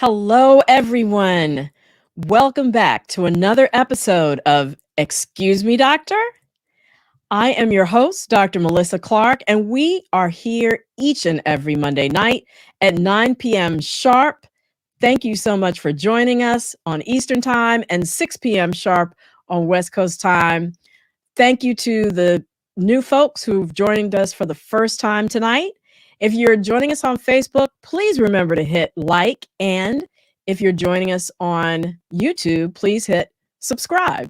Hello, everyone. Welcome back to another episode of Excuse Me, Doctor. I am your host, Dr. Melissa Clarke, and we are here each and every Monday night at 9 p.m. sharp. Thank you so much for joining us on Eastern Time and 6 p.m. sharp on West Coast Time. Thank you to the new folks who've joined us for the first time tonight. If you're joining us on Facebook, please remember to hit like. And if you're joining us on YouTube, please hit subscribe.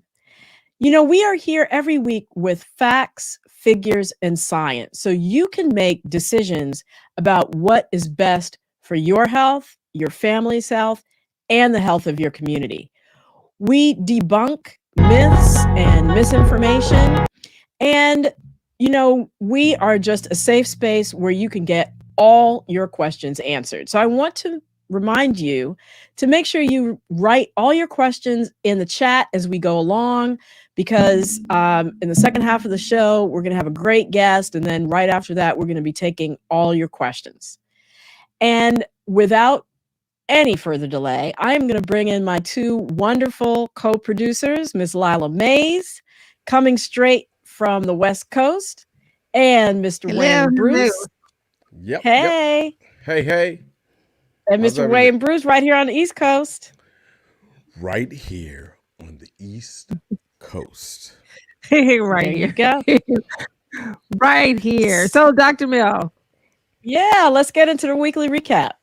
You know, we are here every week with facts, figures, and science, so you can make decisions about what is best for your health, your family's health, and the health of your community. We debunk myths and misinformation, and we are just a safe space where you can get all your questions answered. So I want to remind you to make sure you write all your questions in the chat as we go along, because in the second half of the show, we're going to have a great guest. And then right after that, we're going to be taking all your questions. And without any further delay, I'm going to bring in my two wonderful co-producers, Miss Lila Mays, coming straight from the West Coast, and Mr. Wayne Bruce. Yep. Hey. Yep. Hey. And Mr. Wayne Bruce right here on the East Coast. Right here on the East Coast. Right there here. You go. Right here. So, Dr. Mel. Yeah, let's get into the weekly recap.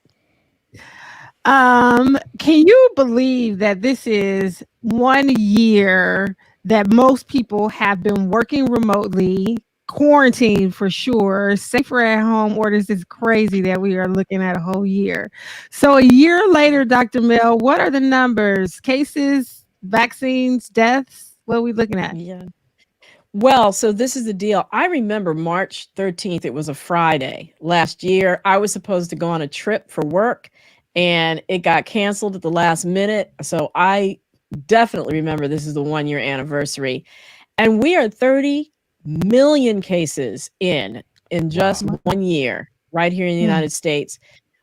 Can you believe that this is 1 year that most people have been working remotely, quarantined for sure, safer at home orders? Is crazy that we are looking at a whole year. So a year later, Dr. Mel, what are the numbers? Cases, vaccines, deaths? What are we looking at? Yeah. Well, so this is the deal. I remember March 13th. It was a Friday last year. I was supposed to go on a trip for work, and it got canceled at the last minute. So I definitely remember this is the 1 year anniversary. And we are 30 million cases in just 1 year right here in the United States.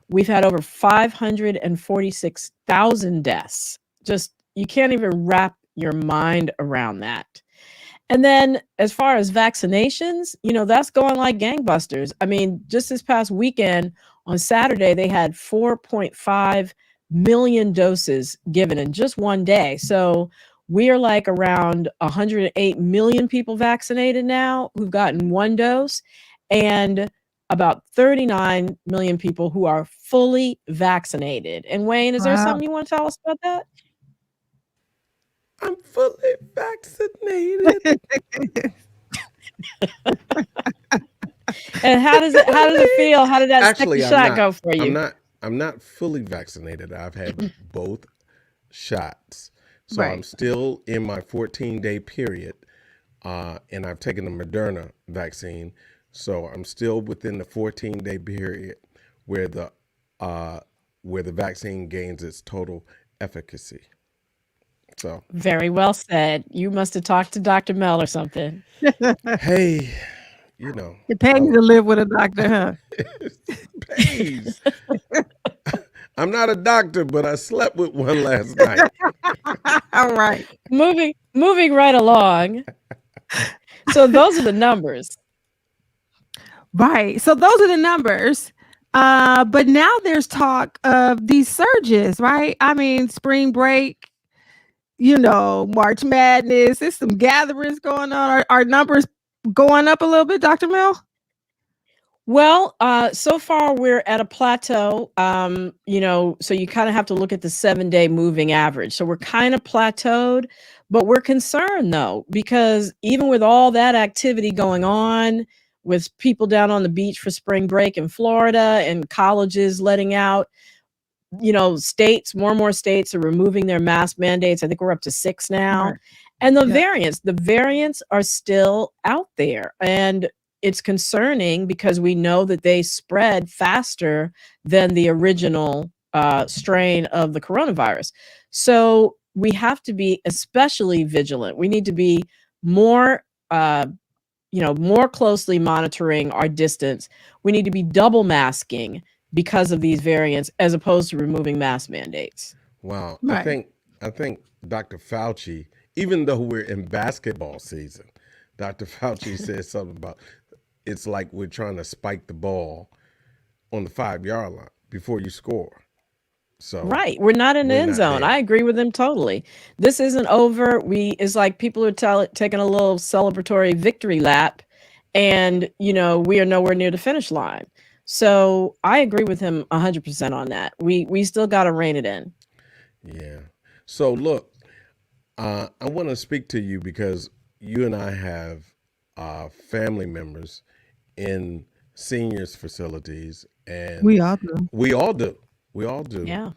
We've had over 546,000 deaths. Just, you can't even wrap your mind around that. And then as far as vaccinations, that's going like gangbusters. I mean, just this past weekend on Saturday, they had 4.5 million doses given in just one day. So we are like around 108 million people vaccinated now who've gotten one dose, and about 39 million people who are fully vaccinated. And Wayne, is there something you want to tell us about that? I'm fully vaccinated. And how does it feel? How did that second shot go for you? I'm not fully vaccinated. I've had both shots. So I'm still in my 14-day period. And I've taken the Moderna vaccine. So I'm still within the 14-day period where the vaccine gains its total efficacy. So very well said. You must have talked to Dr. Mel or something. Hey, it pays to live with a doctor, huh? It pays. I'm not a doctor, but I slept with one last night. All right. Moving right along. So those are the numbers. Right. So those are the numbers. But now there's talk of these surges, right? I mean, spring break, March Madness. There's some gatherings going on. Are numbers going up a little bit, Dr. Mel? Well, so far we're at a plateau, so you kind of have to look at the 7-day moving average. So we're kind of plateaued, but we're concerned though, because even with all that activity going on, with people down on the beach for spring break in Florida and colleges letting out, states, more and more states are removing their mask mandates. I think we're up to 6 now. Right. And the variants are still out there. And it's concerning because we know that they spread faster than the original strain of the coronavirus. So we have to be especially vigilant. We need to be more more closely monitoring our distance. We need to be double masking, because of these variants, as opposed to removing mask mandates. Wow. Right. I think Dr. Fauci, even though we're in basketball season, Dr. Fauci said something about it's like we're trying to spike the ball on the 5-yard line before you score. So Right. We're not in the we're end not zone. I there. agree with him totally. This isn't over. It's like people are taking a little celebratory victory lap, and, we are nowhere near the finish line. So I agree with him 100% on that. We still got to rein it in. Yeah. So look, I want to speak to you because you and I have family members in seniors facilities, and We all do. we all do. We all do. Yeah.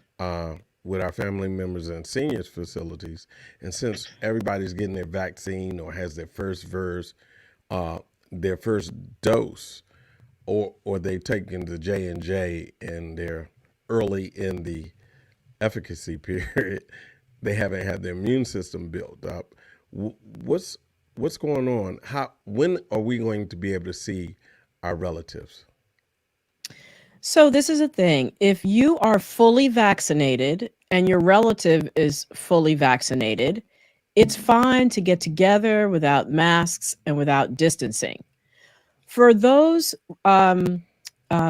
With our family members in seniors facilities, and since everybody's getting their vaccine or has their first dose, or they've taken the J&J and they're early in the efficacy period, they haven't had their immune system built up. What's going on? When are we going to be able to see our relatives? So this is a thing. If you are fully vaccinated and your relative is fully vaccinated, it's fine to get together without masks and without distancing. For those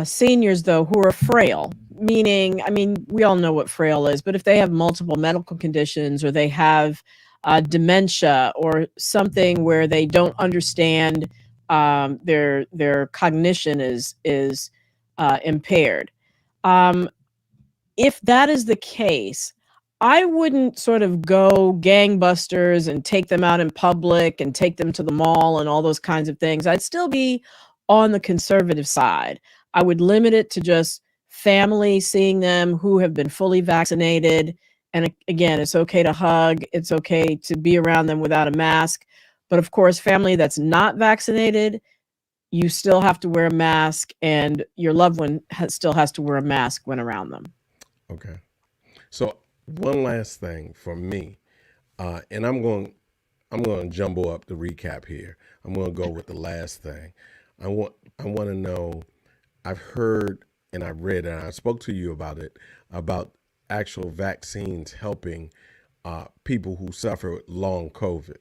seniors, though, who are frail, meaning, I mean, we all know what frail is, but if they have multiple medical conditions, or they have dementia, or something where they don't understand, their cognition is impaired. Um, if that is the case, I wouldn't sort of go gangbusters and take them out in public and take them to the mall and all those kinds of things. I'd still be on the conservative side. I would limit it to just family, seeing them who have been fully vaccinated. And again, it's okay to hug, it's okay to be around them without a mask. But of course, family that's not vaccinated, you still have to wear a mask, and your loved one still has to wear a mask when around them. Okay. So one last thing for me, and I'm going to jumbo up the recap here. I'm going to go with the last thing. I want to know. I've heard and I've read and I spoke to you about it, about actual vaccines helping people who suffer long COVID.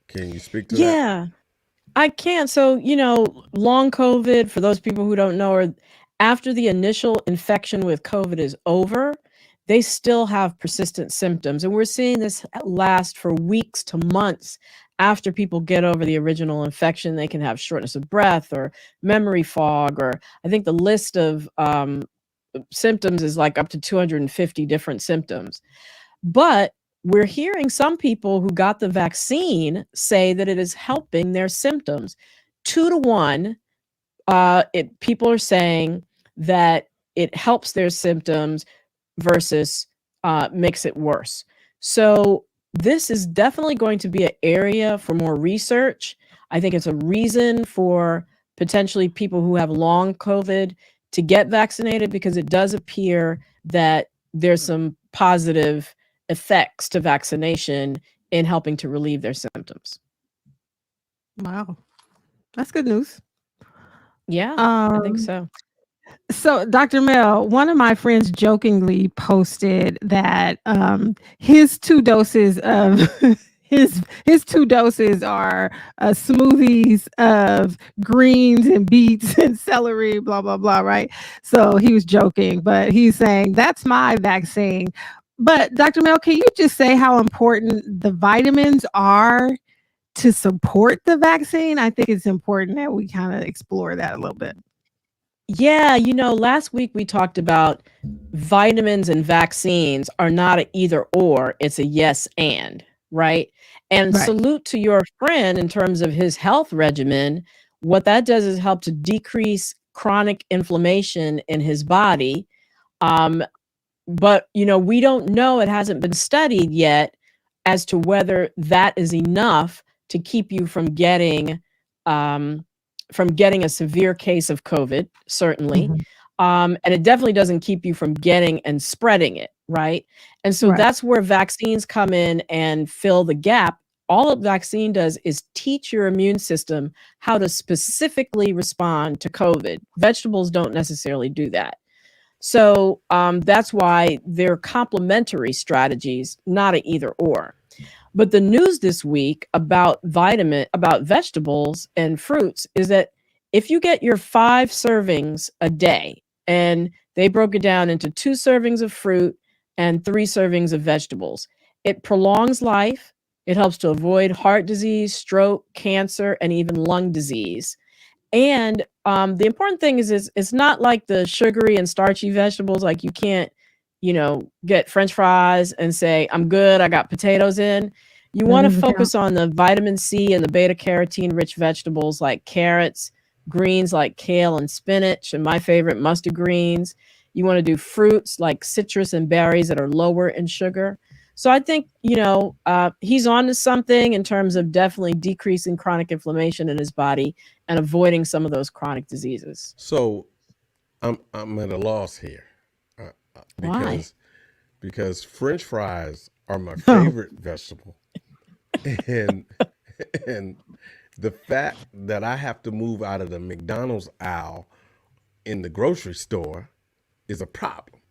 Can you speak to that? Yeah, I can. So, long COVID, for those people who don't know, or after the initial infection with COVID is over, they still have persistent symptoms. And we're seeing this last for weeks to months after people get over the original infection. They can have shortness of breath or memory fog, or I think the list of symptoms is like up to 250 different symptoms. But we're hearing some people who got the vaccine say that it is helping their symptoms. 2 to 1, people are saying that it helps their symptoms versus makes it worse. So this is definitely going to be an area for more research. I think it's a reason for potentially people who have long COVID to get vaccinated, because it does appear that there's some positive effects to vaccination in helping to relieve their symptoms. Wow. That's good news. Yeah, I think so. So, Dr. Mel, one of my friends jokingly posted that his 2 doses of his 2 doses are smoothies of greens and beets and celery, blah blah blah. Right? So he was joking, but he's saying that's my vaccine. But Dr. Mel, can you just say how important the vitamins are to support the vaccine? I think it's important that we kind of explore that a little bit. Yeah, last week we talked about vitamins and vaccines are not a either or, it's a yes and, right? And Right. salute to your friend in terms of his health regimen. What that does is help to decrease chronic inflammation in his body. But, we don't know, it hasn't been studied yet as to whether that is enough to keep you from getting a severe case of COVID, certainly. Mhm. And it definitely doesn't keep you from getting and spreading it, right? And so Right. that's where vaccines come in and fill the gap. All a vaccine does is teach your immune system how to specifically respond to COVID. Vegetables don't necessarily do that. So that's why they're complementary strategies, not an either or. But the news this week about vegetables and fruits is that if you get your 5 servings a day, and they broke it down into 2 servings of fruit and 3 servings of vegetables, it prolongs life. It helps to avoid heart disease, stroke, cancer, and even lung disease. And the important thing is it's not like the sugary and starchy vegetables. Like you can't, get French fries and say, I'm good, I got potatoes in. You That want to doesn't count. focus on the vitamin C and the beta carotene rich vegetables like carrots, greens like kale and spinach, and my favorite, mustard greens. You want to do fruits like citrus and berries that are lower in sugar. So I think, he's on to something in terms of definitely decreasing chronic inflammation in his body and avoiding some of those chronic diseases. So I'm at a loss here Why? because French fries are my Oh, favorite vegetable, and and the fact that I have to move out of the McDonald's aisle in the grocery store is a problem.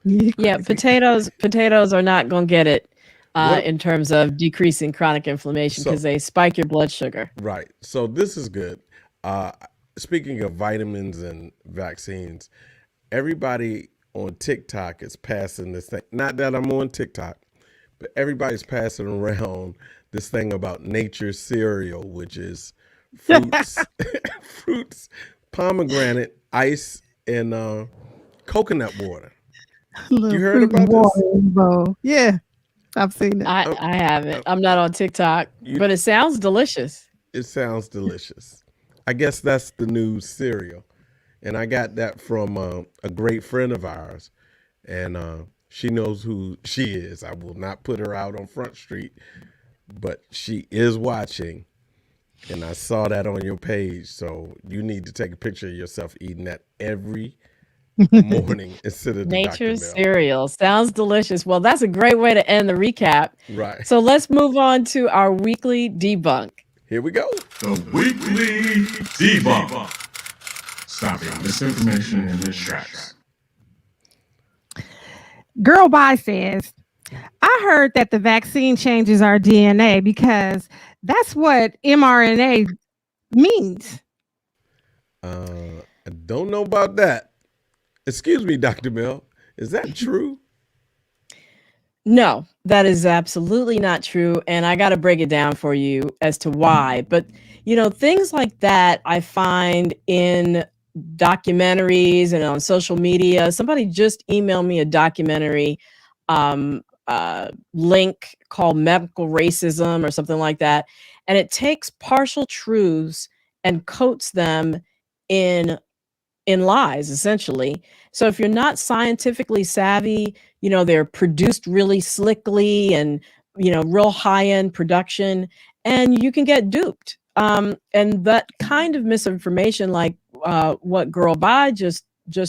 you Yeah, crazy. potatoes are not going to get it What in terms of decreasing chronic inflammation so because they spike your blood sugar. right? So this is good. Uh, Speaking of vitamins and vaccines, everybody on TikTok is passing this thing. Not that I'm on TikTok, but everybody's passing around this thing about nature's cereal, which is fruits, fruits, pomegranate, ice, and coconut water. You Little heard fruit and about water this? in the bowl. Yeah, I've seen it. I, Um, I haven't. um, I'm not on TikTok, you, but it sounds delicious. it sounds delicious. I guess that's the new cereal, and I got that from a great friend of ours, and she knows who she is. I will not put her out on Front Street, but she is watching, and I saw that on your page. So you need to take a picture of yourself eating that every morning instead of the Dr. Nature's Mel. cereal sounds delicious. Well, that's a great way to end the recap. Right. So let's move on to our weekly debunk. Here we go. The Weekly Debunk. Stopping misinformation in its tracks. Girl Bye says, I heard that the vaccine changes our DNA because that's what mRNA means. I don't know about that. Excuse me, Dr. Mel. Is that true? No, that is absolutely not true. And I got to break it down for you as to why. But, things like that I find in documentaries and on social media. Somebody just emailed me a documentary link called Medical Racism or something like that. And it takes partial truths and coats them in lies, essentially. So if you're not scientifically savvy, they're produced really slickly and, real high end production, and you can get duped. And that kind of misinformation, like what Girl Bye just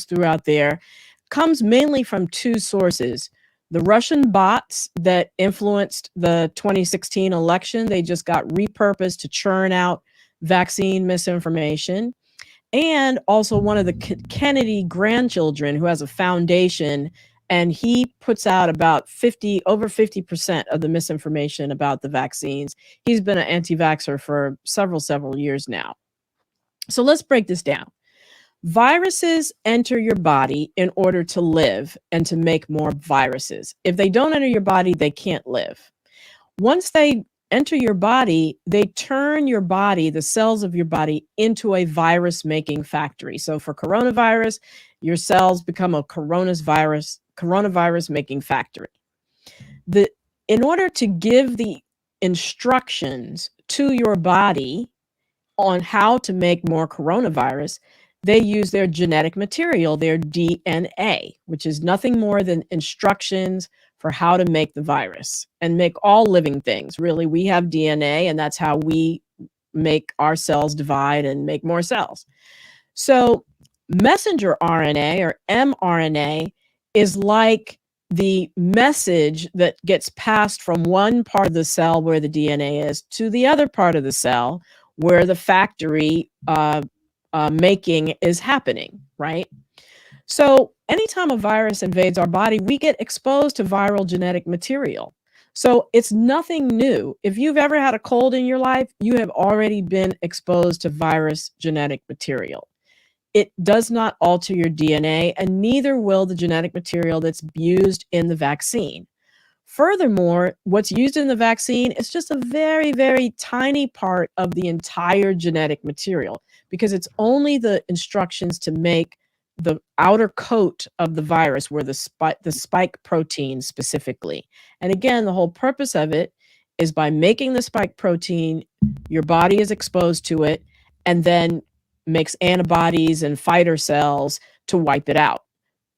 threw out there, comes mainly from 2 sources. The Russian bots that influenced the 2016 election, they just got repurposed to churn out vaccine misinformation, and also one of the Kennedy grandchildren who has a foundation, and he puts out about over 50% of the misinformation about the vaccines. He's been an anti-vaxxer for several years now. So let's break this down. Viruses enter your body in order to live and to make more viruses. If they don't enter your body, they can't live. Once they enter your body, they turn your body, the cells of your body, into a virus making factory. So for coronavirus, your cells become a coronavirus making factory. In order to give the instructions to your body on how to make more coronavirus, they use their genetic material, their DNA, which is nothing more than instructions for how to make the virus and make all living things. Really, we have DNA, and that's how we make our cells divide and make more cells. So messenger RNA or mRNA is like the message that gets passed from one part of the cell where the DNA is to the other part of the cell where the factory making is happening, right? So anytime a virus invades our body, we get exposed to viral genetic material. So it's nothing new. If you've ever had a cold in your life, you have already been exposed to virus genetic material. It does not alter your DNA, and neither will the genetic material that's used in the vaccine. Furthermore, what's used in the vaccine is just a very, very tiny part of the entire genetic material, because it's only the instructions to make the outer coat of the virus, where the spike protein specifically. And again, the whole purpose of it is by making the spike protein, your body is exposed to it and then makes antibodies and fighter cells to wipe it out,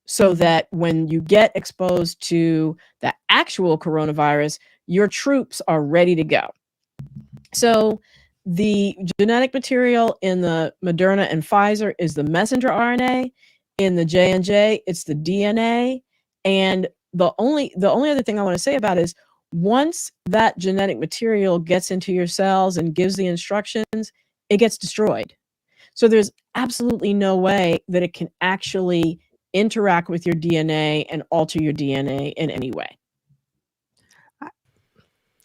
so that when you get exposed to the actual coronavirus, your troops are ready to go. So the genetic material in the Moderna and Pfizer is the messenger RNA. In the J&J, it's the DNA. And the only other thing I want to say about it is, once that genetic material gets into your cells and gives the instructions, it gets destroyed. So there's absolutely no way that it can actually interact with your DNA and alter your DNA in any way.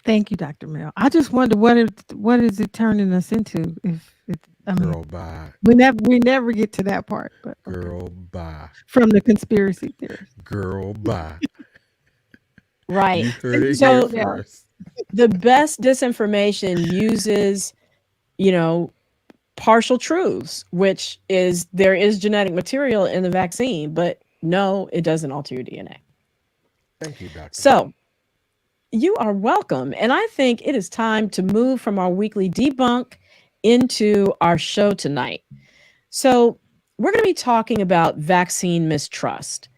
Thank you, Dr. Mel. I just wonder what is it turning us into? Girl, bye. We never get to that part. But Girl, bye. From the conspiracy theories. Girl, bye. Right. You heard it So here first. the best disinformation uses, partial truths, which is there is genetic material in the vaccine, but no, it doesn't alter your DNA. Thank you, Doctor. So you are welcome. And I think it is time to move from our weekly debunk into our show tonight. So we're going to be talking about vaccine mistrust.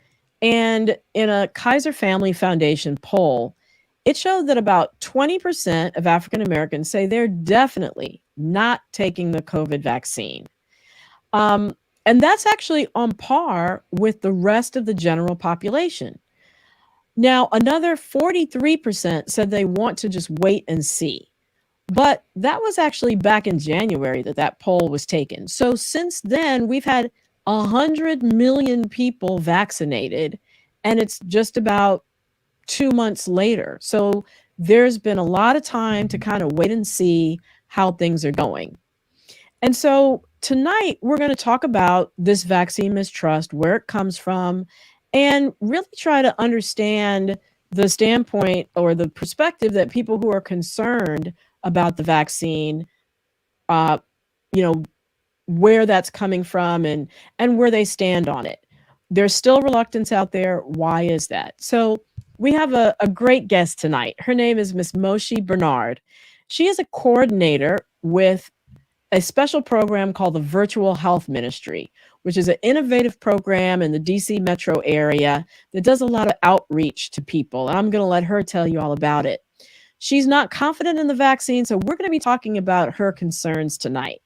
And in a Kaiser Family Foundation poll, it showed that about 20% of African Americans say they're definitely not taking the COVID vaccine. And that's actually on par with the rest of the general population. Now, another 43% said they want to just wait and see. But that was actually back in January that poll was taken. So since then, we've had 100 million people vaccinated, and it's just about 2 months later. So there's been a lot of time to kind of wait and see how things are going. And so tonight, we're going to talk about this vaccine mistrust, where it comes from, and really try to understand the standpoint or the perspective that people who are concerned about the vaccine, where that's coming from and where they stand on it. There's still reluctance out there. Why is that? So we have a great guest tonight. Her name is Miss Moshe Bernard. She is a coordinator with a special program called the Virtual Health Ministry, which is an innovative program in the DC metro area that does a lot of outreach to people. And I'm going to let her tell you all about it. She's not confident in the vaccine, so we're going to be talking about her concerns tonight.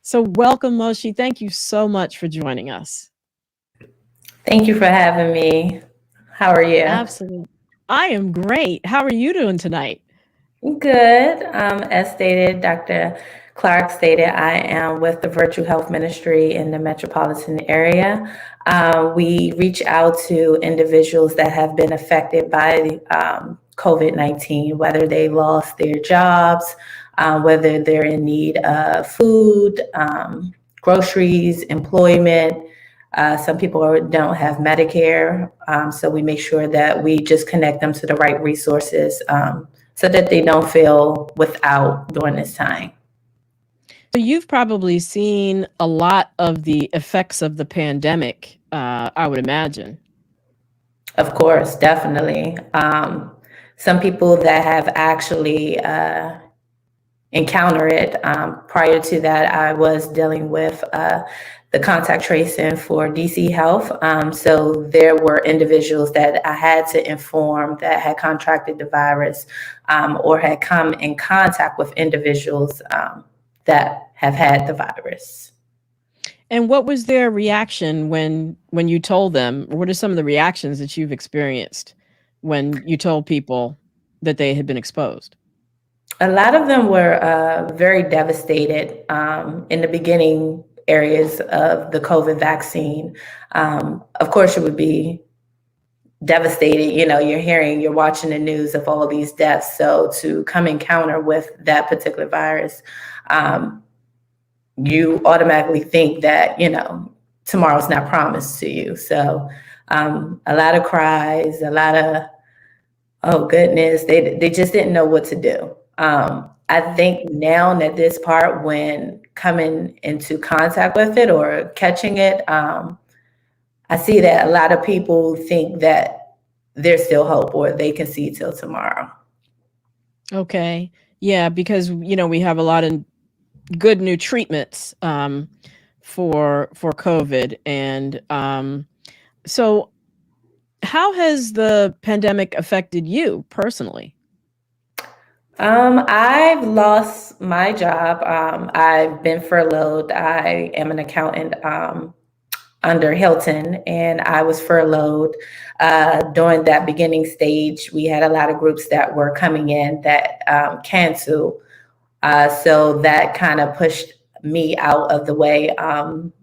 So welcome, Moshe. Thank you so much for joining us. Thank you for having me. How are you? Absolutely. I am great. How are you doing tonight? Good. As stated, Dr. Clarke stated, I am with the Virtual Health Ministry in the metropolitan area. We reach out to individuals that have been affected by COVID-19, whether they lost their jobs, whether they're in need of food, groceries, employment. Some people don't have Medicare, so we make sure that we just connect them to the right resources so that they don't feel without during this time. So you've probably seen a lot of the effects of the pandemic, I would imagine. Of course, definitely. Some people that have actually encountered it. Prior to that, I was dealing with the contact tracing for DC Health. So there were individuals that I had to inform that had contracted the virus or had come in contact with individuals that have had the virus. And what was their reaction when you told them? What are some of the reactions that you've experienced when you told people that they had been exposed? A lot of them were very devastated. In the beginning, areas of the COVID vaccine. Of course, it would be devastated. You're watching the news of all these deaths. So to come encounter with that particular virus, you automatically think that, tomorrow's not promised to you. So a lot of cries, a lot of, oh goodness, they just didn't know what to do. I think now at this part, when coming into contact with it or catching it, I see that a lot of people think that there's still hope or they can see till tomorrow. Okay. Yeah, because, we have a lot of good new treatments for COVID. And so how has the pandemic affected you personally? I've lost my job. I've been furloughed. I am an accountant under Hilton, and I was furloughed. During that beginning stage, we had a lot of groups that were coming in that canceled. So that kind of pushed me out of the way.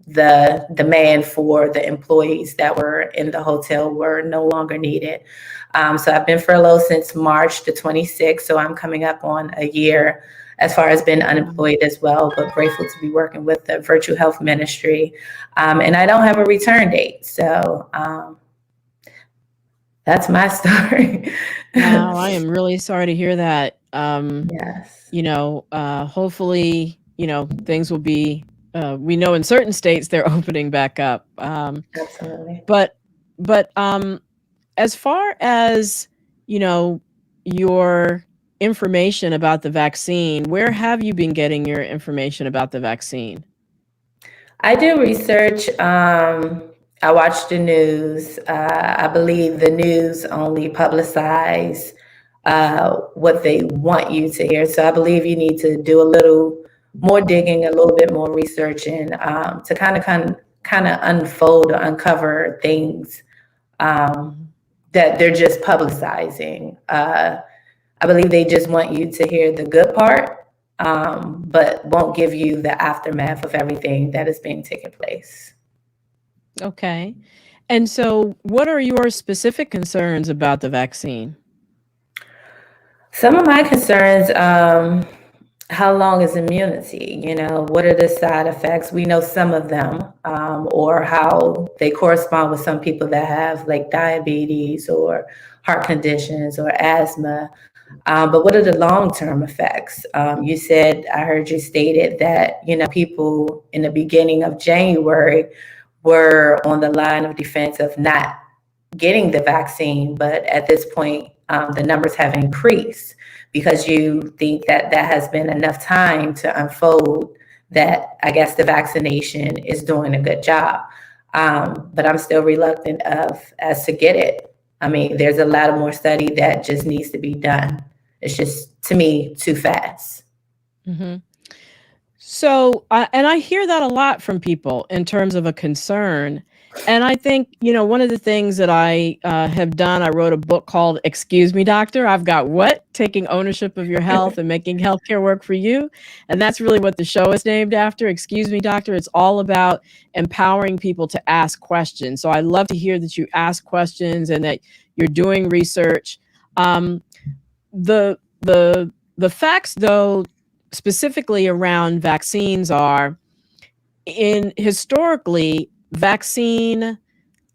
The demand for the employees that were in the hotel were no longer needed. So I've been furloughed since March the 26th. So I'm coming up on a year as far as being unemployed as well, but grateful to be working with the Virtual Health Ministry. And I don't have a return date. So that's my story. Wow, I am really sorry to hear that. Yes. Hopefully, things will be, we know in certain states they're opening back up. Absolutely. But as far as, your information about the vaccine, where have you been getting your information about the vaccine? I do research. I watch the news. I believe the news only publicize what they want you to hear. So I believe you need to do a little more digging, a little bit more researching to kind of unfold or uncover things that they're just publicizing. I believe they just want you to hear the good part, but won't give you the aftermath of everything that is being taken place. Okay. And so what are your specific concerns about the vaccine? Some of my concerns, how long is immunity? What are the side effects? We know some of them, or how they correspond with some people that have like diabetes or heart conditions or asthma. But what are the long-term effects? You said, I heard you stated that, people in the beginning of January were on the line of defense of not getting the vaccine. But at this point, the numbers have increased because you think that has been enough time to unfold that I guess the vaccination is doing a good job. But I'm still reluctant as to get it. I mean, there's a lot of more study that just needs to be done. It's just, to me, too fast. Mm-hmm. So, and I hear that a lot from people in terms of a concern. And I think, one of the things that I have done, I wrote a book called Excuse Me, Doctor. I've got what? Taking ownership of your health and making healthcare work for you. And that's really what the show is named after. Excuse Me, Doctor. It's all about empowering people to ask questions. So I love to hear that you ask questions and that you're doing research. The facts, though, specifically around vaccines are historically, vaccine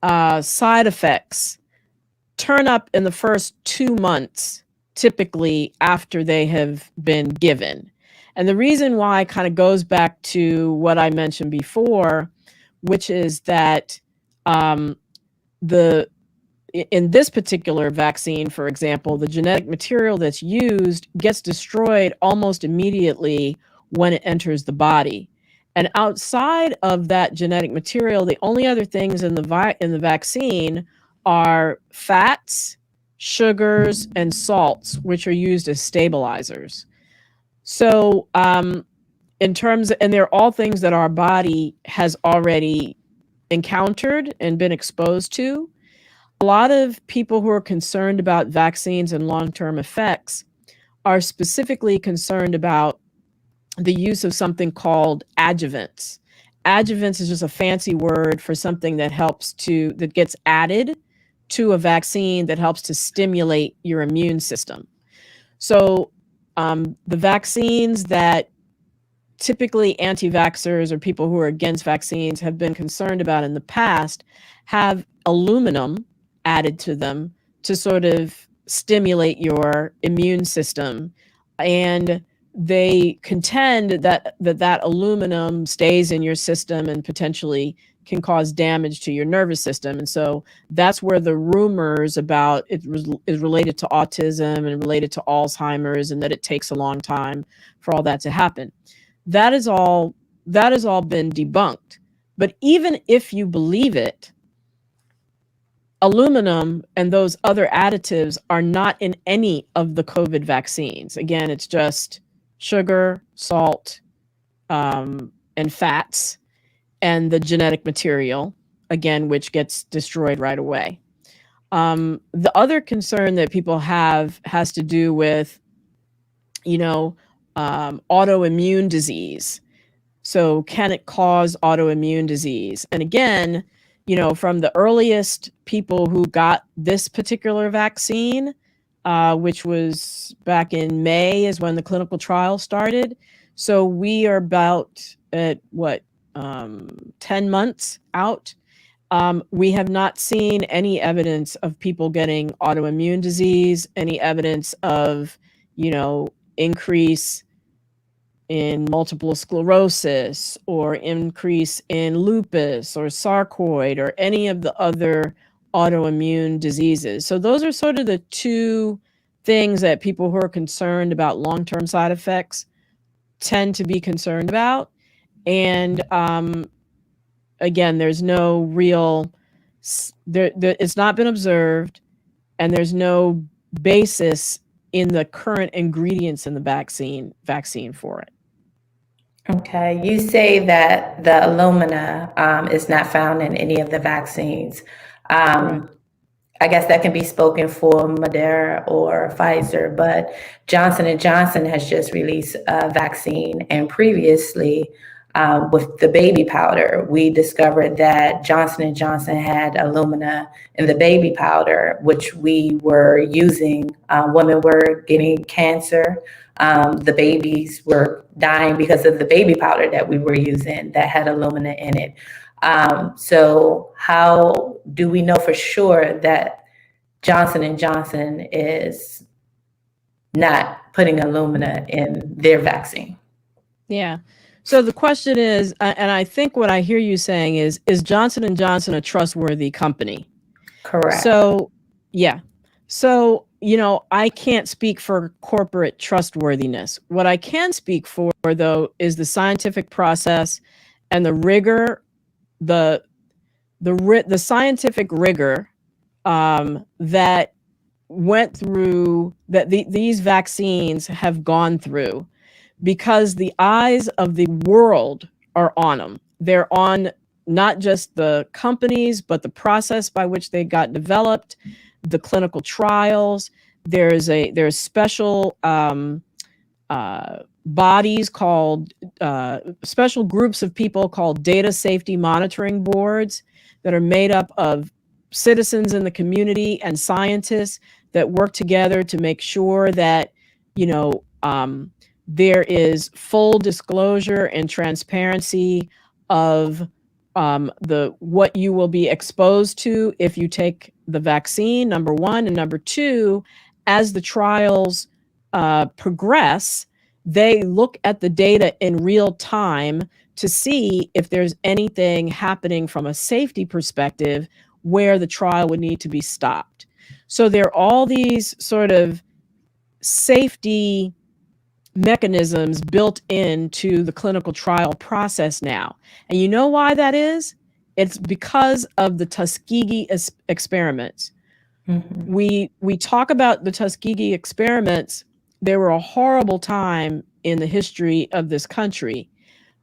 side effects turn up in the first 2 months, typically after they have been given. And the reason why kind of goes back to what I mentioned before, which is that in this particular vaccine, for example, the genetic material that's used gets destroyed almost immediately when it enters the body. And outside of that genetic material, the only other things in the vaccine are fats, sugars, and salts, which are used as stabilizers. So and they're all things that our body has already encountered and been exposed to. A lot of people who are concerned about vaccines and long-term effects are specifically concerned about the use of something called adjuvants. adjuvants is just a fancy word for something that that gets added to a vaccine that helps to stimulate your immune system. So the vaccines that typically anti-vaxxers or people who are against vaccines have been concerned about in the past have aluminum added to them to sort of stimulate your immune system. And they contend that aluminum stays in your system and potentially can cause damage to your nervous system. And so that's where the rumors about it is related to autism and related to Alzheimer's, and that it takes a long time for all that to happen. That has all been debunked. But even if you believe it, aluminum and those other additives are not in any of the COVID vaccines. Again, it's just sugar, salt, and fats, and the genetic material, again, which gets destroyed right away. The other concern that people have has to do with, autoimmune disease. So can it cause autoimmune disease? And again, from the earliest people who got this particular vaccine, which was back in May is when the clinical trial started. So we are about at 10 months out. We have not seen any evidence of people getting autoimmune disease, any evidence of, increase in multiple sclerosis or increase in lupus or sarcoid or any of the other autoimmune diseases. So those are sort of the two things that people who are concerned about long-term side effects tend to be concerned about. And again, there's no real, it's not been observed, and there's no basis in the current ingredients in the vaccine for it. Okay, you say that the Illumina is not found in any of the vaccines. I guess that can be spoken for Moderna or Pfizer, but Johnson & Johnson has just released a vaccine, and previously with the baby powder, we discovered that Johnson & Johnson had Illumina in the baby powder, which we were using. Women were getting cancer. The babies were dying because of the baby powder that we were using that had Illumina in it. So how do we know for sure that Johnson & Johnson is not putting Illumina in their vaccine? Yeah. So the question is, and I think what I hear you saying is Johnson & Johnson a trustworthy company? Correct. So, yeah. So, I can't speak for corporate trustworthiness. What I can speak for, though, is the scientific process and the rigor, the scientific rigor that went through, that these vaccines have gone through, because the eyes of the world are on them. They're on not just the companies, but the process by which they got developed, the clinical trials. There's special bodies called, special groups of people called data safety monitoring boards that are made up of citizens in the community and scientists that work together to make sure that, there is full disclosure and transparency of what you will be exposed to if you take the vaccine, number one. And number two, as the trials progress, they look at the data in real time to see if there's anything happening from a safety perspective where the trial would need to be stopped. So there are all these sort of safety mechanisms built into the clinical trial process now. And you know why that is? It's because of the Tuskegee experiments. Mm-hmm. We talk about the Tuskegee experiments. They were a horrible time in the history of this country.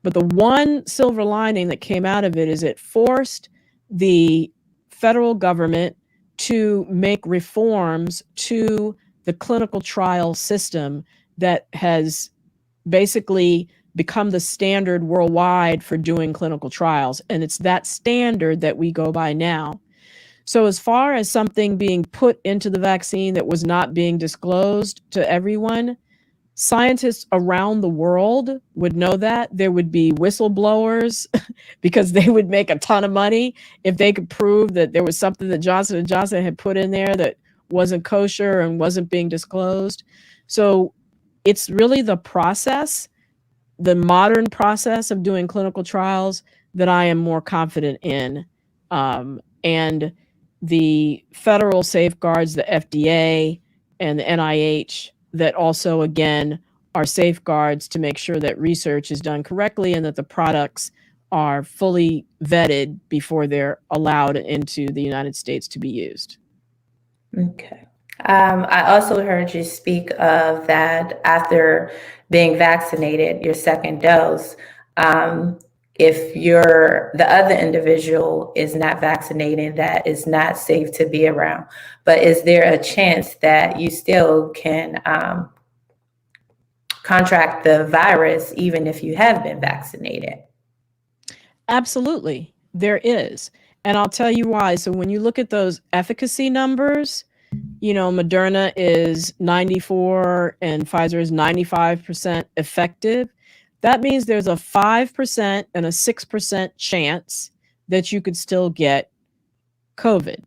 But the one silver lining that came out of it is it forced the federal government to make reforms to the clinical trial system that has basically become the standard worldwide for doing clinical trials. And it's that standard that we go by now. So as far as something being put into the vaccine that was not being disclosed to everyone, scientists around the world would know that. There would be whistleblowers because they would make a ton of money if they could prove that there was something that Johnson & Johnson had put in there that wasn't kosher and wasn't being disclosed. So it's really the process, the modern process of doing clinical trials that I am more confident in. And the federal safeguards, the FDA and the NIH, that also, again, are safeguards to make sure that research is done correctly and that the products are fully vetted before they're allowed into the United States to be used. Okay. I also heard you speak of that after being vaccinated, your second dose, if the other individual is not vaccinated, that is not safe to be around. But is there a chance that you still can contract the virus even if you have been vaccinated? Absolutely, there is. And I'll tell you why. So when you look at those efficacy numbers, Moderna is 94 and Pfizer is 95% effective. That means there's a 5% and a 6% chance that you could still get COVID.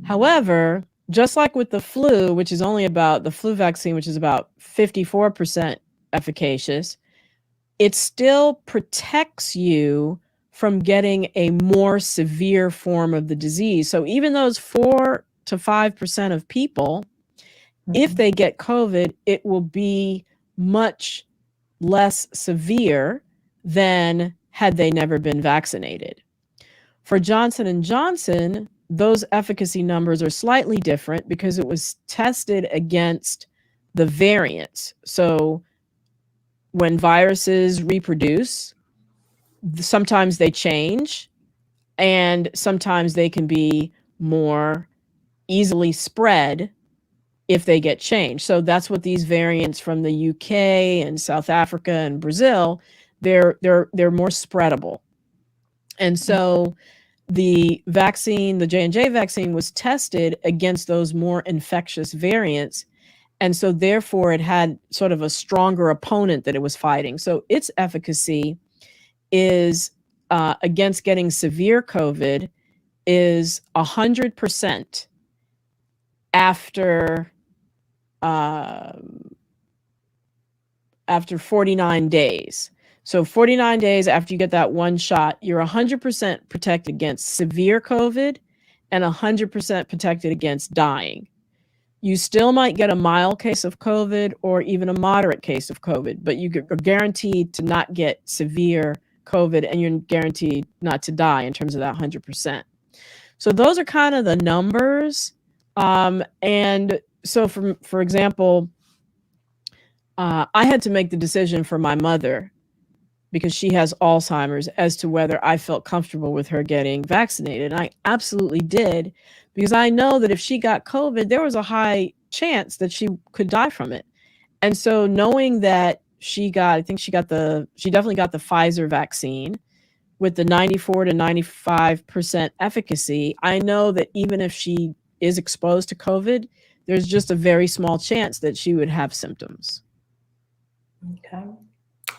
However, just like with the flu, which is only about the flu vaccine, which is about 54% efficacious, it still protects you from getting a more severe form of the disease. So even those 4 to 5% of people, if they get COVID, it will be much less severe than had they never been vaccinated. For Johnson & Johnson, those efficacy numbers are slightly different because it was tested against the variants. So when viruses reproduce, sometimes they change and sometimes they can be more easily spread if they get changed. So that's what these variants from the UK and South Africa and Brazil, they're more spreadable. And so the vaccine, the J&J vaccine, was tested against those more infectious variants. And so therefore it had sort of a stronger opponent that it was fighting. So its efficacy is against getting severe COVID is 100% after 49 days. So 49 days after you get that one shot, you're 100% protected against severe COVID and 100% protected against dying. You still might get a mild case of COVID or even a moderate case of COVID, but you are guaranteed to not get severe COVID and you're guaranteed not to die in terms of that 100%. So those are kind of the numbers. And so for example, I had to make the decision for my mother because she has Alzheimer's as to whether I felt comfortable with her getting vaccinated. And I absolutely did, because I know that if she got COVID, there was a high chance that she could die from it. And so knowing that she definitely got the Pfizer vaccine with the 94 to 95% efficacy, I know that even if she is exposed to COVID, there's just a very small chance that she would have symptoms. Okay.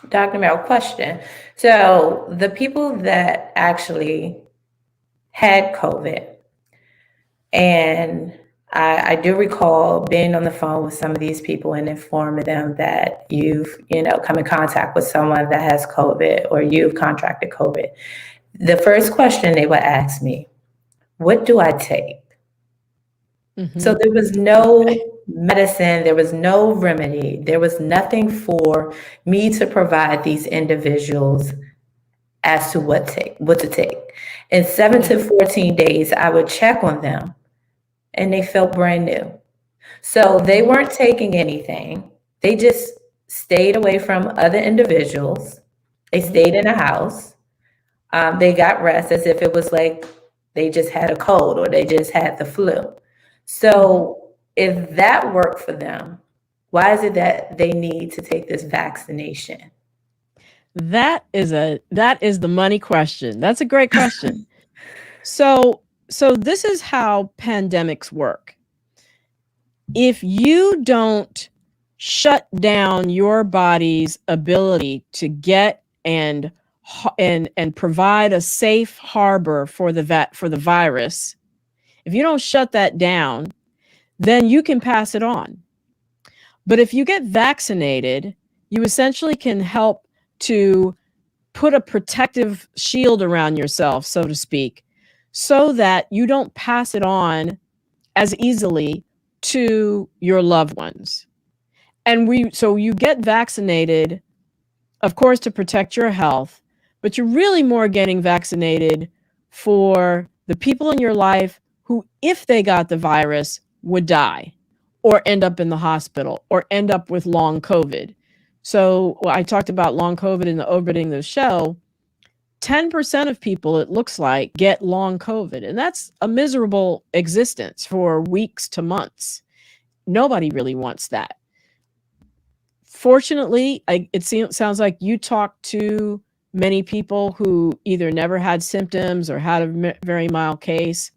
Dr. Mel, question. So the people that actually had COVID, and I do recall being on the phone with some of these people and informing them that you've, come in contact with someone that has COVID or you've contracted COVID. The first question they would ask me, what do I take? Mm-hmm. So there was no medicine, there was no remedy, there was nothing for me to provide these individuals as to what to take. In 7 to 14 days, I would check on them and they felt brand new. So they weren't taking anything. They just stayed away from other individuals. They stayed in a house. They got rest as if it was like they just had a cold or they just had the flu. So if that worked for them, why is it that they need to take this vaccination? That is the money question. That's a great question. So this is how pandemics work. If you don't shut down your body's ability to get and provide a safe harbor for the virus, if you don't shut that down, then you can pass it on. But if you get vaccinated, you essentially can help to put a protective shield around yourself, so to speak, so that you don't pass it on as easily to your loved ones. And so you get vaccinated, of course, to protect your health, but you're really more getting vaccinated for the people in your life who, if they got the virus, would die or end up in the hospital or end up with long COVID. So I talked about long COVID in the opening of the show. 10% of people, it looks like, get long COVID, and that's a miserable existence for weeks to months. Nobody really wants that. Fortunately, it sounds like you talked to many people who either never had symptoms or had a very mild case.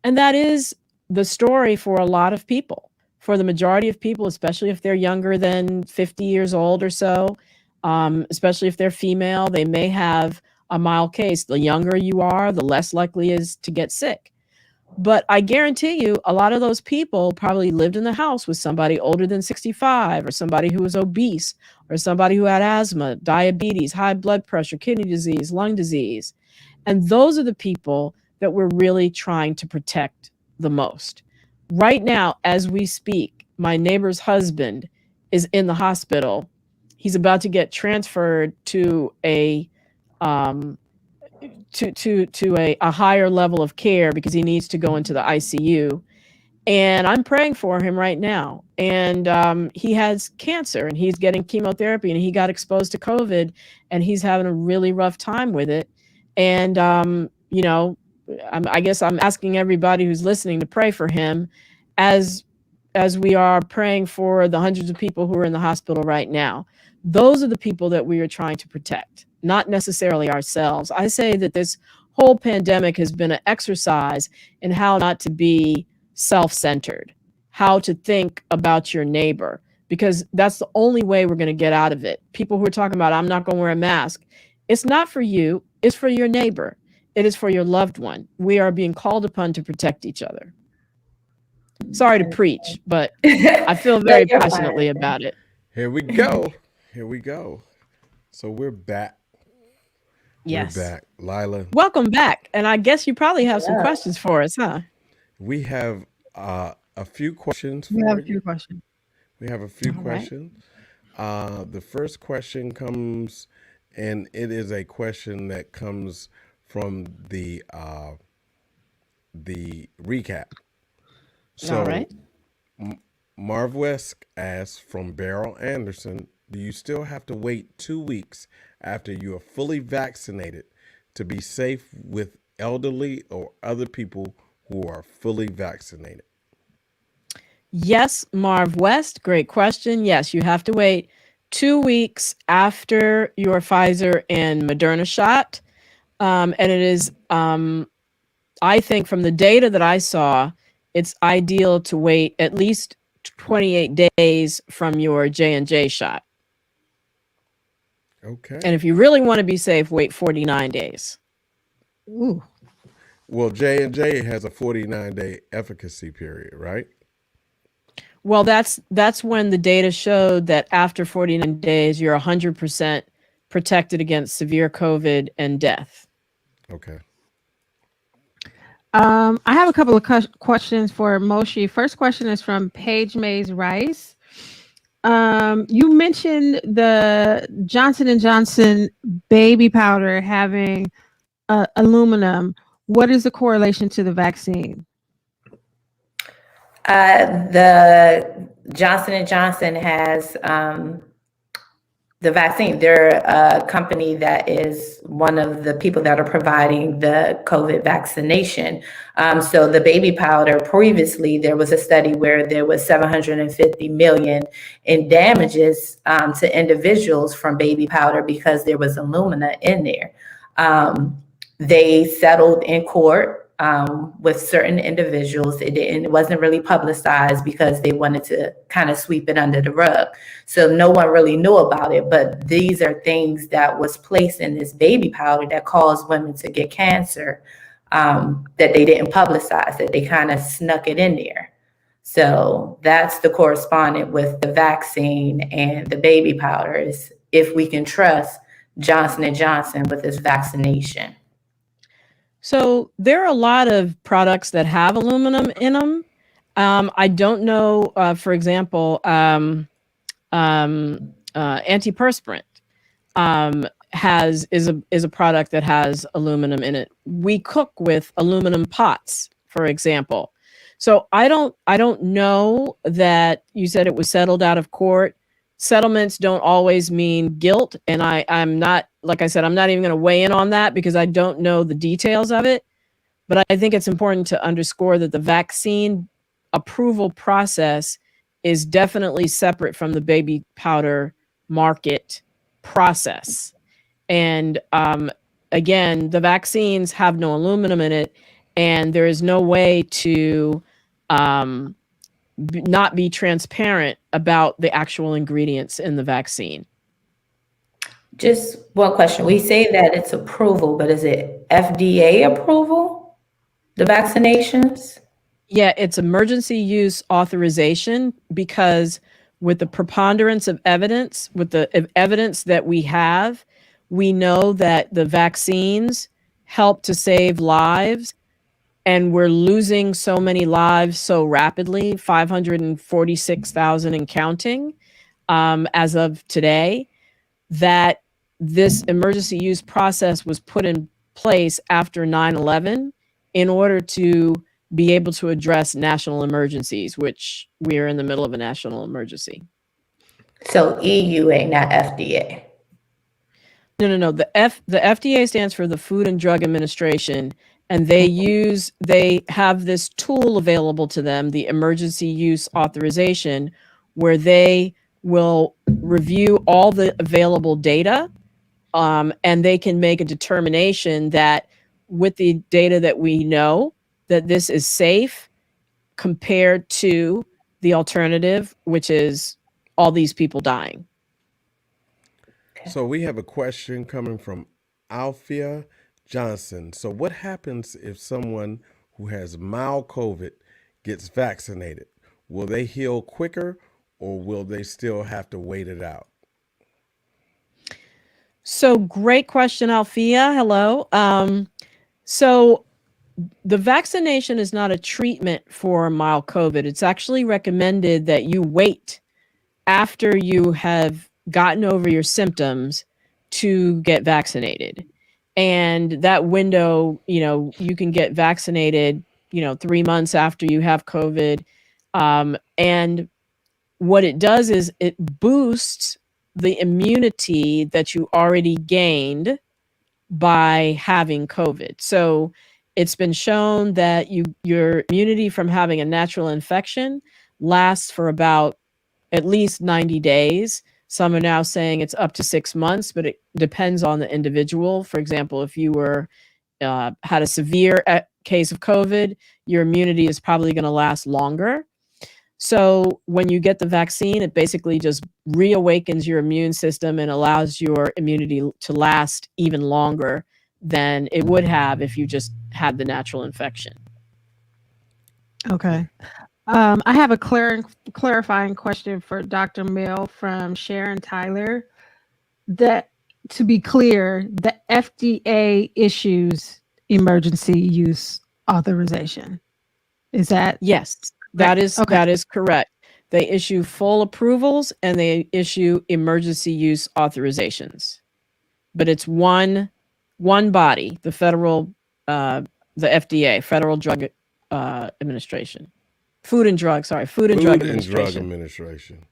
And that is the story for a lot of people. For the majority of people, especially if they're younger than 50 years old or so, especially if they're female, they may have a mild case. The younger you are, the less likely is to get sick. But I guarantee you, a lot of those people probably lived in the house with somebody older than 65, or somebody who was obese, or somebody who had asthma, diabetes, high blood pressure, kidney disease, lung disease. And those are the people that we're really trying to protect the most. Right now, as we speak, my neighbor's husband is in the hospital. He's about to get transferred to a a higher level of care because he needs to go into the ICU. And I'm praying for him right now. And he has cancer and he's getting chemotherapy and he got exposed to COVID and he's having a really rough time with it. And, I guess I'm asking everybody who's listening to pray for him as we are praying for the hundreds of people who are in the hospital right now. Those are the people that we are trying to protect, not necessarily ourselves. I say that this whole pandemic has been an exercise in how not to be self-centered, how to think about your neighbor, because that's the only way we're going to get out of it. People who are talking about, I'm not going to wear a mask. It's not for you. It's for your neighbor. It is for your loved one. We are being called upon to protect each other. Sorry to preach, but I feel very passionately about it. Here we go. Here we go. So we're back. Yes. We're back. Lila. Welcome back. And I guess you probably have some questions for us, huh? We have a few questions. We have a few questions. We have a few questions. The first question comes, and it is a question that comes from the recap. So, all right. Marv West asks from Beryl Anderson, do you still have to wait 2 weeks after you are fully vaccinated to be safe with elderly or other people who are fully vaccinated? Yes, Marv West, great question. Yes, you have to wait 2 weeks after your Pfizer and Moderna shot. And it is, I think from the data that I saw, it's ideal to wait at least 28 days from your J&J shot. Okay. And if you really want to be safe, wait 49 days. Ooh. Well, J&J has a 49-day efficacy period, right? Well, that's when the data showed that after 49 days, you're 100% protected against severe COVID and death. Okay. I have a couple of questions for Moshi. First question is from Paige Mays Rice. You mentioned the Johnson & Johnson baby powder having aluminum. What is the correlation to the vaccine? The Johnson & Johnson has the the vaccine. They're a company that is one of the people that are providing the COVID vaccination. So the baby powder, previously, there was a study where there was 750 million in damages to individuals from baby powder because there was Illumina in there. They settled in court with certain individuals. It wasn't really publicized because they wanted to kind of sweep it under the rug. So no one really knew about it, but these are things that was placed in this baby powder that caused women to get cancer, that they didn't publicize, that they kind of snuck it in there. So that's the correspondent with the vaccine and the baby powders, if we can trust Johnson & Johnson with this vaccination. So there are a lot of products that have aluminum in them. I don't know, for example, antiperspirant is a product that has aluminum in it. We cook with aluminum pots, for example. So I don't know that you said it was settled out of court. Settlements don't always mean guilt, and I'm not, like I said, I'm not even going to weigh in on that because I don't know the details of it. But I think it's important to underscore that the vaccine approval process is definitely separate from the baby powder market process. And again, the vaccines have no aluminum in it, and there is no way to not be transparent about the actual ingredients in the vaccine. Just one question. We say that it's approval, but is it FDA approval, the vaccinations? Yeah, it's emergency use authorization because with the preponderance of evidence, with the evidence that we have, we know that the vaccines help to save lives. And we're losing so many lives so rapidly, 546,000 and counting as of today, that this emergency use process was put in place after 9/11 in order to be able to address national emergencies, which we are in the middle of a national emergency. So EUA, not FDA. No. The FDA stands for the Food and Drug Administration, and they have this tool available to them, the emergency use authorization, where they will review all the available data, and they can make a determination that with the data that we know, that this is safe compared to the alternative, which is all these people dying. So we have a question coming from Alfia Johnson. So what happens if someone who has mild COVID gets vaccinated? Will they heal quicker, or will they still have to wait it out? So great question, Alfia. Hello. So the vaccination is not a treatment for mild COVID. It's actually recommended that you wait after you have gotten over your symptoms to get vaccinated. And that window, you can get vaccinated, 3 months after you have COVID. And what it does is it boosts the immunity that you already gained by having COVID. So it's been shown that your immunity from having a natural infection lasts for about at least 90 days. Some are now saying it's up to 6 months, but it depends on the individual. For example, if you had a severe case of COVID, your immunity is probably going to last longer. So when you get the vaccine, it basically just reawakens your immune system and allows your immunity to last even longer than it would have if you just had the natural infection. Okay. I have a clarifying question for Dr. Mel from Sharon Tyler. That, to be clear, the FDA issues emergency use authorization. Is that? Yes, that is correct. They issue full approvals and they issue emergency use authorizations. But it's one body, the the FDA, Federal Drug Administration. Food and Drug Administration.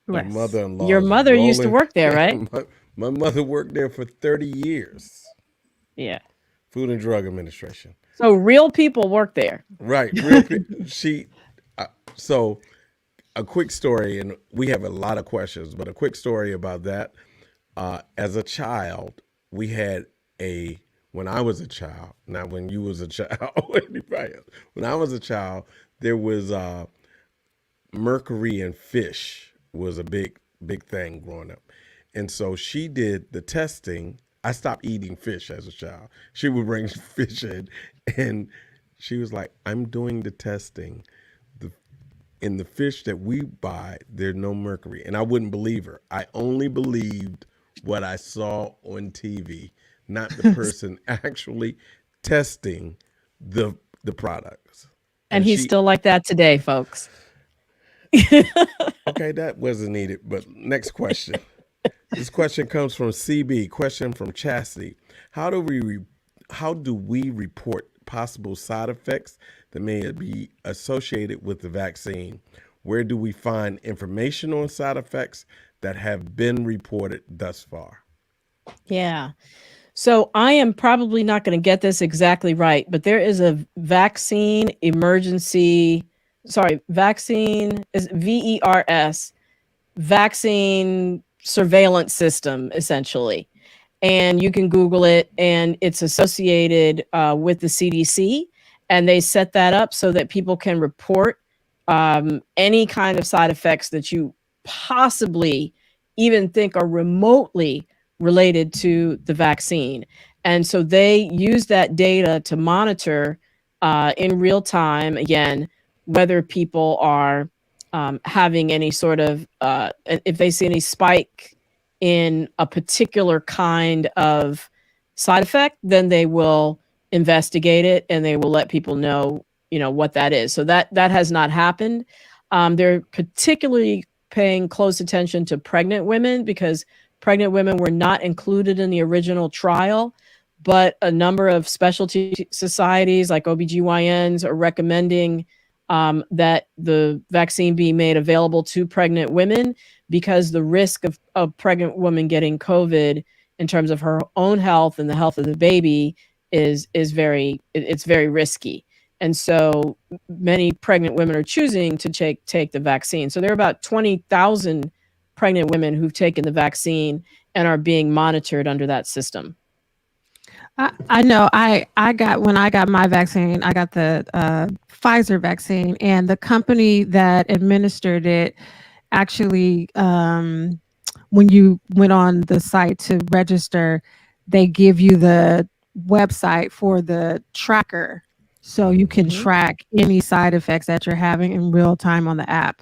My Yes. mother-in-law. Your mother used to work there, right? My mother worked there for 30 years. Yeah. Food and Drug Administration. So real people work there. Right. So a quick story, and we have a lot of questions, but a quick story about that. As a child, we had when I was a child, not when you was a child, anybody else. When I was a child, there was mercury in fish was a big thing growing up. And so she did the testing. I stopped eating fish as a child. She would bring fish in, and she was like, I'm doing the testing. In the fish that we buy, there's no mercury. And I wouldn't believe her. I only believed what I saw on TV, not the person actually testing the products. And he's still like that today, folks. Okay, that wasn't needed. But next question. This question comes from CB. Question from Chastity. How do we report possible side effects that may be associated with the vaccine? Where do we find information on side effects that have been reported thus far? Yeah. So I am probably not going to get this exactly right, but there is a vaccine is VERS, vaccine surveillance system, essentially. And you can Google it, and it's associated with the CDC. And they set that up so that people can report any kind of side effects that you possibly even think are remotely related to the vaccine. And so they use that data to monitor in real time, again, whether people are having any sort of, if they see any spike in a particular kind of side effect, then they will investigate it and they will let people know, what that is. So that has not happened. They're particularly paying close attention to pregnant women because pregnant women were not included in the original trial, but a number of specialty societies like OBGYNs are recommending that the vaccine be made available to pregnant women because the risk of a pregnant woman getting COVID in terms of her own health and the health of the baby is very risky. And so many pregnant women are choosing to take the vaccine. So there are about 20,000 pregnant women who've taken the vaccine and are being monitored under that system. I know when I got my vaccine, I got the Pfizer vaccine, and the company that administered it actually, when you went on the site to register, they give you the website for the tracker so you can track any side effects that you're having in real time on the app.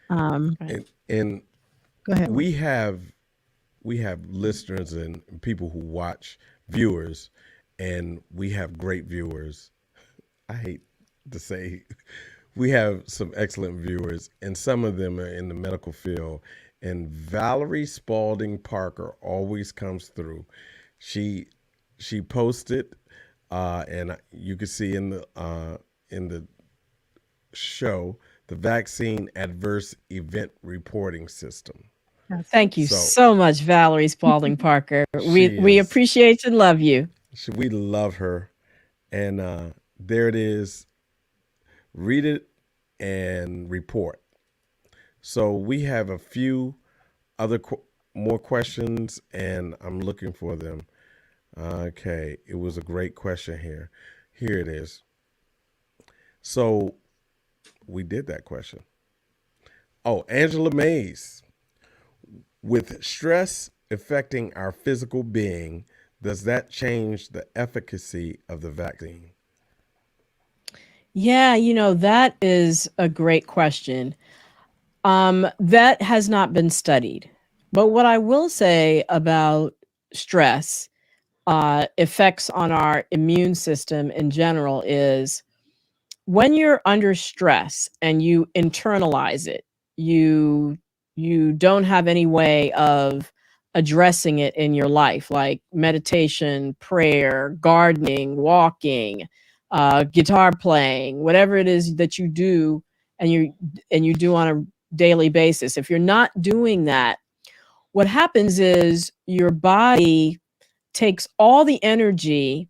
And go ahead. We have listeners and people who watch, viewers, and we have great viewers. I hate to say we have some excellent viewers, and some of them are in the medical field. And Valerie Spalding Parker always comes through. She posted, and you can see in the show, the vaccine adverse event reporting system. Thank you so much, Valerie Spalding Parker. We appreciate and love you. We love her. And there it is. Read it and report. So we have a few other more questions, and I'm looking for them. Okay, it was a great question here. Here it is. So we did that question. Oh, Angela Mays. With stress affecting our physical being, does that change the efficacy of the vaccine? Yeah, that is a great question. That has not been studied. But what I will say about stress effects on our immune system in general is when you're under stress and you internalize it, you don't have any way of addressing it in your life, like meditation, prayer, gardening, walking, guitar playing, whatever it is that you do and you do on daily basis. If you're not doing that, what happens is your body takes all the energy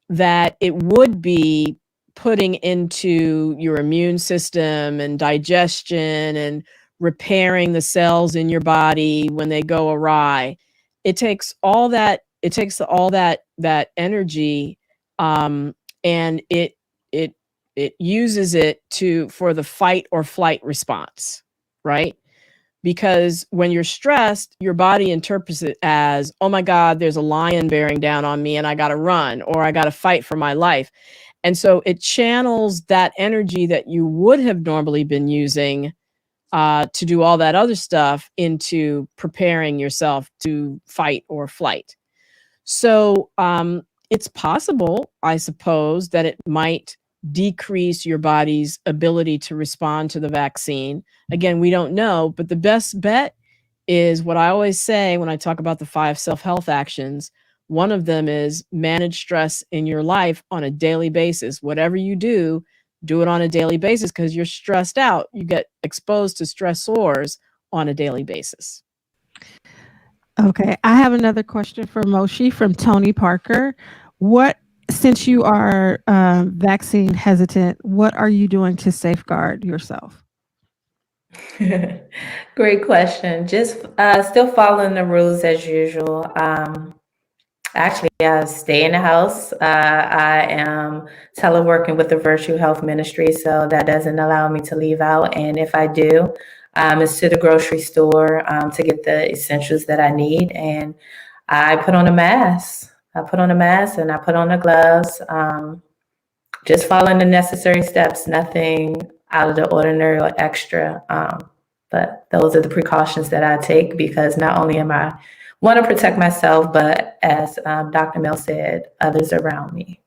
that it would be putting into your immune system and digestion and repairing the cells in your body when they go awry. It takes all that. It takes all that energy, and it uses it for the fight or flight response, right? Because when you're stressed, your body interprets it as, oh my God, there's a lion bearing down on me and I got to run, or I got to fight for my life. And so it channels that energy that you would have normally been using to do all that other stuff into preparing yourself to fight or flight. So it's possible, I suppose, that it might decrease your body's ability to respond to the vaccine. Again, we don't know, but the best bet is what I always say when I talk about the 5 self-health actions. One of them is manage stress in your life on a daily basis. Whatever you do it on a daily basis, because you're stressed out. You get exposed to stressors on a daily basis. Okay, I have another question for Moshi from Tony Parker. Since you are vaccine hesitant, what are you doing to safeguard yourself? Great question. Just still following the rules as usual. Actually, I stay in the house. I am teleworking with the Virtue Health Ministry, so that doesn't allow me to leave out. And if I do, it's to the grocery store to get the essentials that I need. And I put on a mask. I put on a mask and I put on the gloves. Just following the necessary steps, nothing out of the ordinary or extra. But those are the precautions that I take, because not only am I want to protect myself, but as Dr. Mel said, others around me.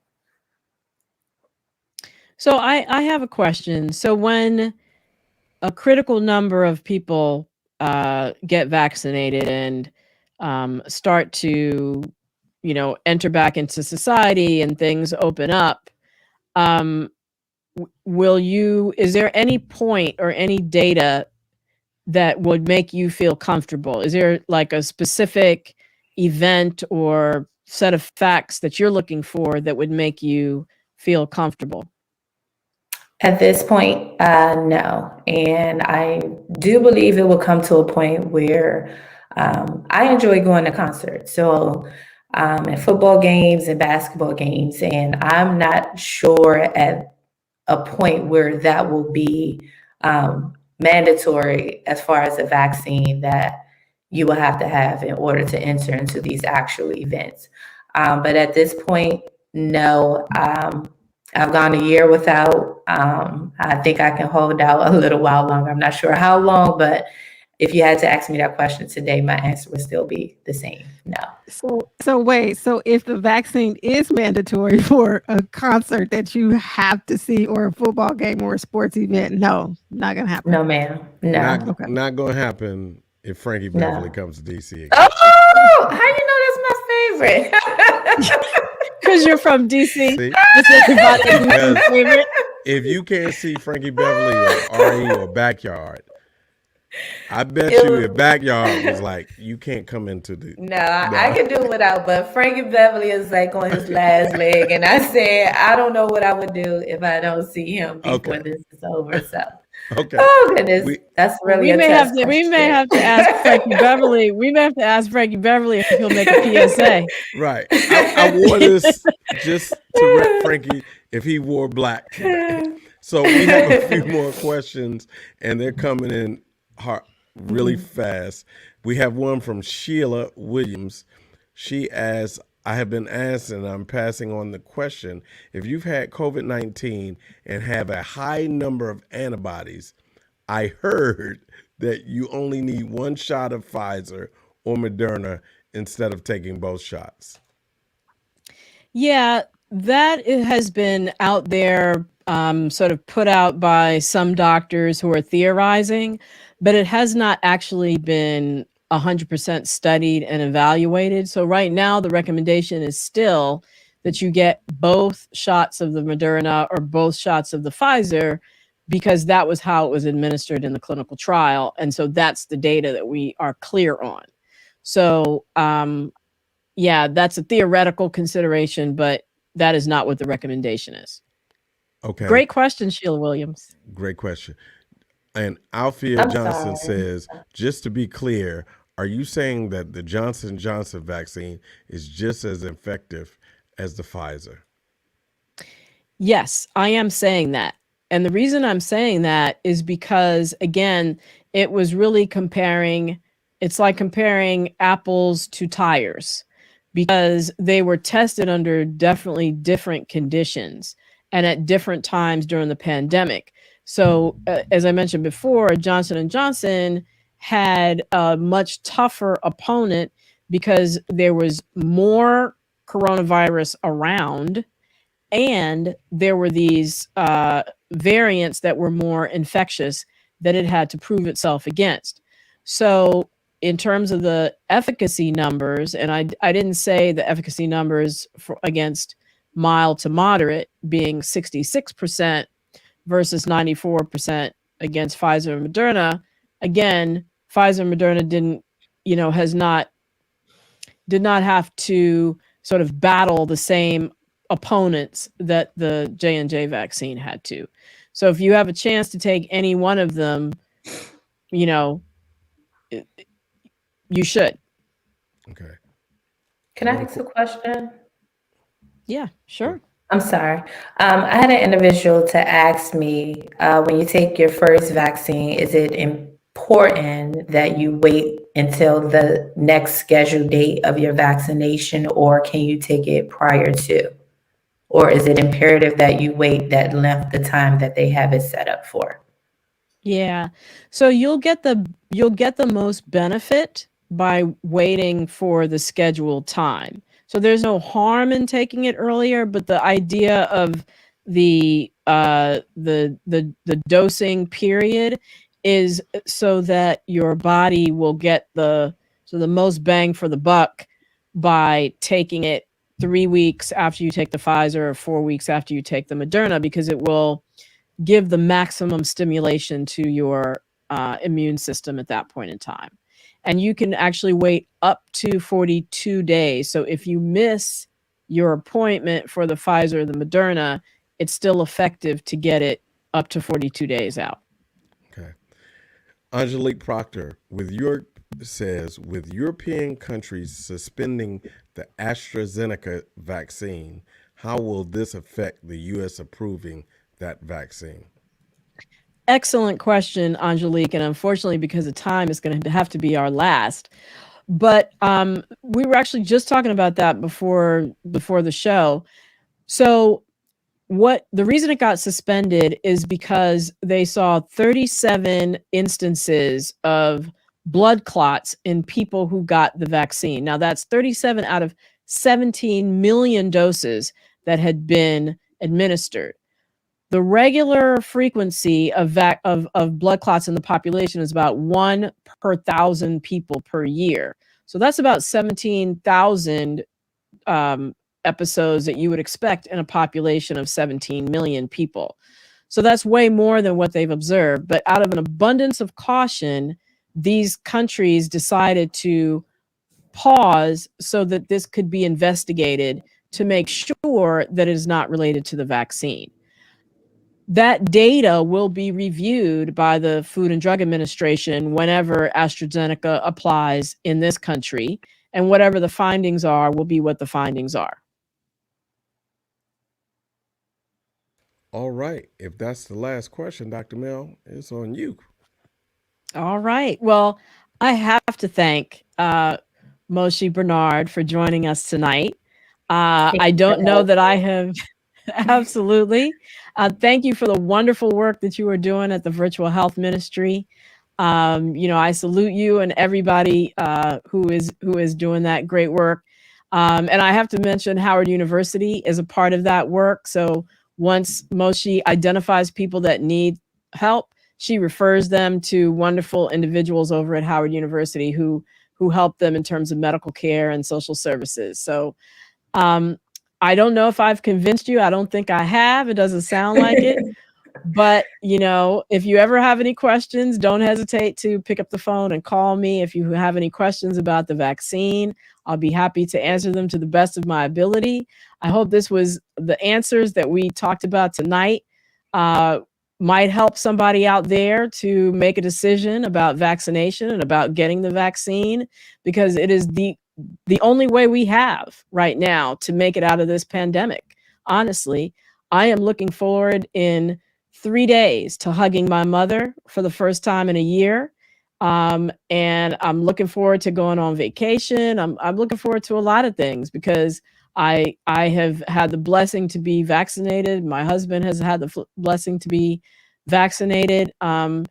So I have a question. So when a critical number of people get vaccinated and start to, enter back into society and things open up, is there any point or any data that would make you feel comfortable? Is there like a specific event or set of facts that you're looking for that would make you feel comfortable? At this point, no. And I do believe it will come to a point where I enjoy going to concerts. So at football games and basketball games, and I'm not sure at a point where that will be mandatory as far as a vaccine that you will have to have in order to enter into these actual events. But at this point, no. I've gone a year without. I think I can hold out a little while longer. I'm not sure how long, but if you had to ask me that question today, my answer would still be the same. No. So wait, so if the vaccine is mandatory for a concert that you have to see, or a football game or a sports event, no, not gonna happen. No, ma'am. No. Not gonna happen if Frankie Beverly comes to DC again. Oh, how you know that's my favorite? Because you're from DC. See? If you can't see Frankie Beverly or RE or Backyard, I bet you if Backyard was like, you can't come into the... No, I can do without, but Frankie Beverly is like on his last leg. And I said, I don't know what I would do if I don't see him before this is over. So, okay. Oh, goodness. That's really we may have to ask Frankie Beverly. We may have to ask Frankie Beverly if he'll make a PSA. Right. I wore this just to rep Frankie if he wore black today. So we have a few more questions, and they're coming in really fast. We have one from Sheila Williams. She asks, I have been asked, and I'm passing on the question, if you've had COVID-19 and have a high number of antibodies, I heard that you only need 1 shot of Pfizer or Moderna instead of taking both shots. Yeah, that has been out there, sort of put out by some doctors who are theorizing, but it has not actually been 100% studied and evaluated. So right now, the recommendation is still that you get both shots of the Moderna or both shots of the Pfizer, because that was how it was administered in the clinical trial. And so that's the data that we are clear on. So, yeah, that's a theoretical consideration, but that is not what the recommendation is. Okay. Great question, Sheila Williams. Great question. And Althea Johnson says, just to be clear, are you saying that the Johnson & Johnson vaccine is just as effective as the Pfizer? Yes, I am saying that. And the reason I'm saying that is because, again, it was really comparing, it's like comparing apples to tires, because they were tested under definitely different conditions and at different times during the pandemic. So as I mentioned before, Johnson & Johnson had a much tougher opponent because there was more coronavirus around, and there were these variants that were more infectious that it had to prove itself against. So in terms of the efficacy numbers, and I didn't say the efficacy numbers against mild to moderate being 66% versus 94% against Pfizer and Moderna. Again, Pfizer and Moderna did not have to sort of battle the same opponents that the J&J vaccine had to. So if you have a chance to take any one of them, you should. Okay. Can I ask a question? Yeah, sure. I'm sorry. I had an individual to ask me, when you take your first vaccine, is it important that you wait until the next scheduled date of your vaccination, or can you take it prior to? Or is it imperative that you wait that length of time that they have it set up for? Yeah. So you'll get the most benefit by waiting for the scheduled time. So there's no harm in taking it earlier, but the idea of the dosing period is so that your body will get the most bang for the buck by taking it 3 weeks after you take the Pfizer or 4 weeks after you take the Moderna, because it will give the maximum stimulation to your immune system at that point in time. And you can actually wait up to 42 days. So if you miss your appointment for the Pfizer or the Moderna, it's still effective to get it up to 42 days out. Okay. Angelique Proctor says, with European countries suspending the AstraZeneca vaccine, how will this affect the U.S. approving that vaccine? Excellent question, Angelique. And unfortunately, because of time, it's going to have to be our last. But we were actually just talking about that before the show. So the reason it got suspended is because they saw 37 instances of blood clots in people who got the vaccine. Now that's 37 out of 17 million doses that had been administered. The regular frequency of blood clots in the population is about 1 per 1,000 people per year. So that's about 17,000 episodes that you would expect in a population of 17 million people. So that's way more than what they've observed. But out of an abundance of caution, these countries decided to pause so that this could be investigated to make sure that it is not related to the vaccine. That data will be reviewed by the Food and Drug Administration whenever AstraZeneca applies in this country, and whatever the findings are will be what the findings are. All right. If that's the last question, Dr. Mel, it's on you. All right. Well, I have to thank Moshe Bernard for joining us tonight. I don't know that I have... Absolutely. Thank you for the wonderful work that you are doing at the Virtual Health Ministry. I salute you and everybody who is doing that great work. And I have to mention Howard University is a part of that work. So once Moshe identifies people that need help, she refers them to wonderful individuals over at Howard University who help them in terms of medical care and social services. So I don't know if I've convinced you. I don't think I have. It doesn't sound like it. But, if you ever have any questions, don't hesitate to pick up the phone and call me. If you have any questions about the vaccine, I'll be happy to answer them to the best of my ability. I hope the answers that we talked about tonight might help somebody out there to make a decision about vaccination and about getting the vaccine, because it is the only way we have right now to make it out of this pandemic. Honestly, I am looking forward in 3 days to hugging my mother for the first time in a year. And I'm looking forward to going on vacation. I'm looking forward to a lot of things because I have had the blessing to be vaccinated. My husband has had the blessing to be vaccinated. And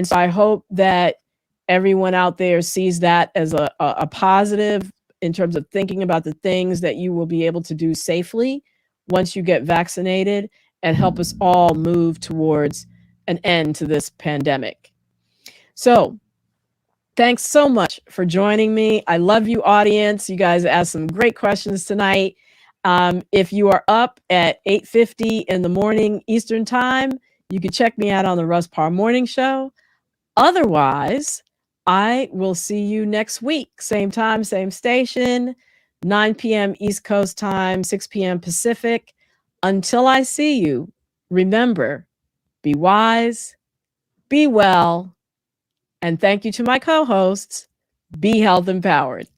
so I hope that everyone out there sees that as a positive in terms of thinking about the things that you will be able to do safely once you get vaccinated, and help us all move towards an end to this pandemic. So thanks so much for joining me. I love you, audience. You guys asked some great questions tonight. If you are up at 8:50 in the morning Eastern time, you can check me out on the Russ Parr Morning Show. Otherwise, I will see you next week. Same time, same station, 9 p.m. East Coast time, 6 p.m. Pacific. Until I see you, remember, be wise, be well, and thank you to my co-hosts, be health empowered.